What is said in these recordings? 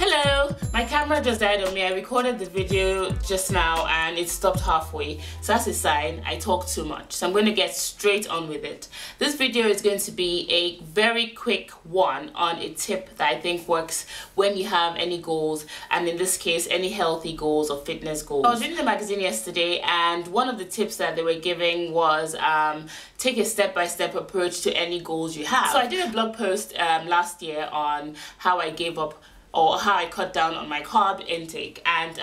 Hello, my camera just died on me. I recorded the video just now and it stopped halfway. So that's a sign I talk too much. So I'm going to get straight on with it. This video is going to be a very quick one on a tip that I think works when you have any goals, and in this case any healthy goals or fitness goals. I was reading the magazine yesterday and one of the tips that they were giving was take a step-by-step approach to any goals you have. So I did a blog post last year on how I gave up or how I cut down on my carb intake, and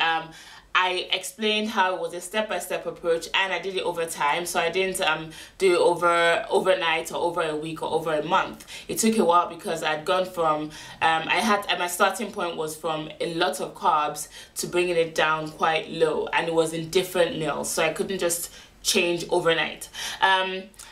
I explained how it was a step-by-step approach, and I did it over time. So I didn't do it overnight or over a week or over a month. It took a while because I'd gone from my starting point was from a lot of carbs to bringing it down quite low, and it was in different meals, so I couldn't just change overnight.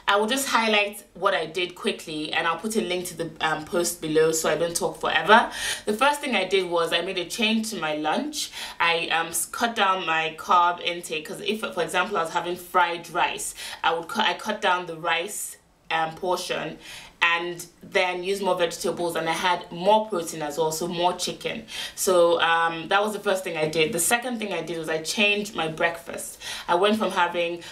I will just highlight what I did quickly, and I'll put a link to the post below so I don't talk forever. The first thing I did was I made a change to my lunch. I cut down my carb intake, because if, for example, I was having fried rice, I cut down the rice portion and then use more vegetables, and I had more protein as well, so more chicken. So that was the first thing I did. The second thing I did was I changed my breakfast. I went from having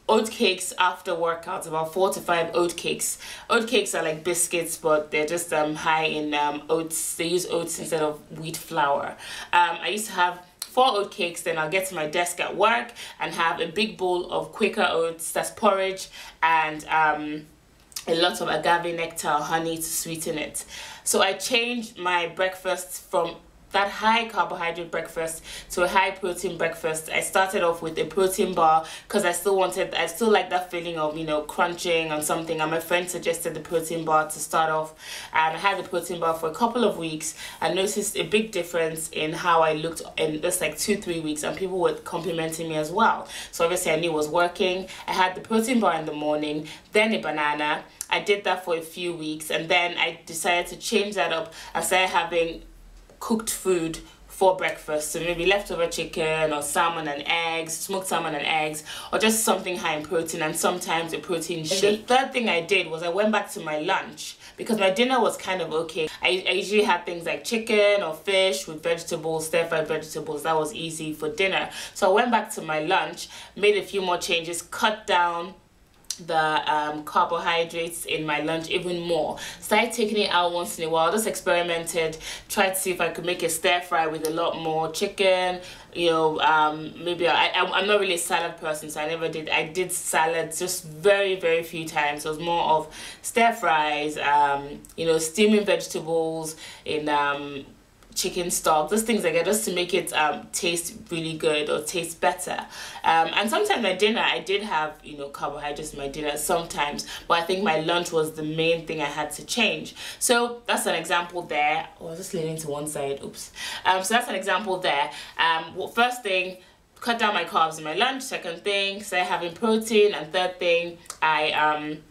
oat cakes after workouts, about 4 to 5 oat cakes. Oat cakes are like biscuits, but they're just high in oats. They use oats instead of wheat flour. I used to have 4 oat cakes, then I'll get to my desk at work and have a big bowl of Quaker oats, that's porridge, and a lot of agave nectar or honey to sweeten it. So I changed my breakfast from that high carbohydrate breakfast to a high protein breakfast. I started off with a protein bar because I still like that feeling of, you know, crunching on something, and my friend suggested the protein bar to start off, and I had the protein bar for a couple of weeks. I noticed a big difference in how I looked in just like 2-3 weeks, and people were complimenting me as well. So obviously I knew it was working. I had the protein bar in the morning, then a banana. I did that for a few weeks, and then I decided to change that up. I started having cooked food for breakfast, so maybe leftover chicken or salmon and eggs, smoked salmon and eggs, or just something high in protein, and sometimes a protein shake. The third thing I did was I went back to my lunch, because my dinner was kind of okay. I usually had things like chicken or fish with vegetables, stir-fried vegetables. That was easy for dinner. So I went back to my lunch, made a few more changes, cut down the carbohydrates in my lunch even more, started taking it out once in a while, just experimented, tried to see if I could make a stir fry with a lot more chicken, you know. Maybe I'm not really a salad person, so I did salads just very few times. It was more of stir fries, you know, steaming vegetables in chicken stock, those things like that, just to make it taste really good or taste better. And sometimes my dinner, I did have, you know, carbohydrates in my dinner sometimes, but I think my lunch was the main thing I had to change. So that's an example there. Oh, I was just leaning to one side, oops. So that's an example there. Well, first thing, cut down my carbs in my lunch. Second thing, start having protein. And third thing, I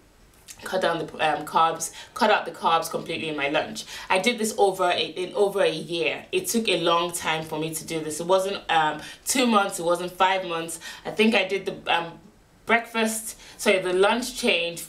cut down the carbs, cut out the carbs completely in my lunch. I did this over a year. It took a long time for me to do this. It wasn't 2 months, it wasn't 5 months. I think I did the the lunch change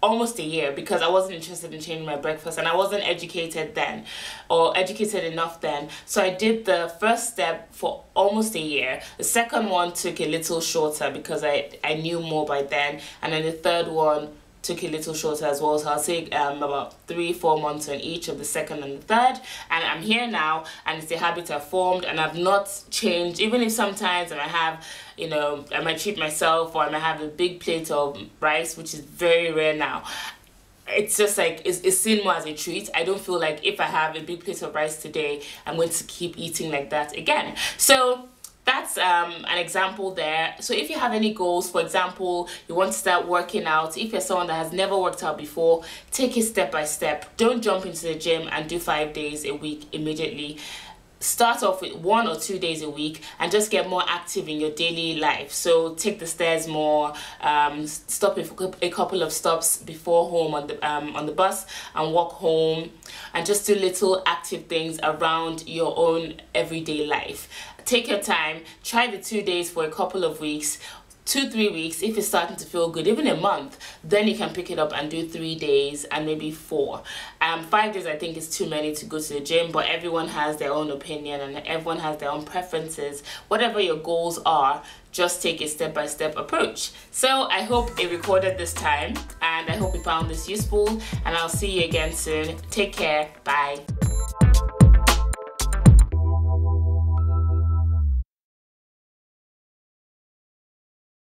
almost a year, because I wasn't interested in changing my breakfast, and I wasn't educated then, or educated enough then. So I did the first step for almost a year. The second one took a little shorter because I knew more by then, and then the third one took a little shorter as well. So I'll say about 3-4 months on each of the second and the third, and I'm here now, and it's a habit I've formed, and I've not changed. Even if sometimes I might have, you know, I might treat myself, or I might have a big plate of rice, which is very rare now. It's just like, it's seen more as a treat. I don't feel like if I have a big plate of rice today, I'm going to keep eating like that again. So that's an example there. So if you have any goals, for example, you want to start working out, if you're someone that has never worked out before, take it step by step. Don't jump into the gym and do 5 days a week immediately. Start off with 1 or 2 days a week and just get more active in your daily life. So take the stairs more, stop a couple of stops before home on the bus and walk home, and just do little active things around your own everyday life. Take your time, try the 2 days for a couple of weeks, 2-3 weeks, if it's starting to feel good, even a month, then you can pick it up and do 3 days and maybe 4. 5 days I think is too many to go to the gym, but everyone has their own opinion and everyone has their own preferences. Whatever your goals are, just take a step-by-step approach. So I hope it recorded this time, and I hope you found this useful, and I'll see you again soon. Take care. Bye.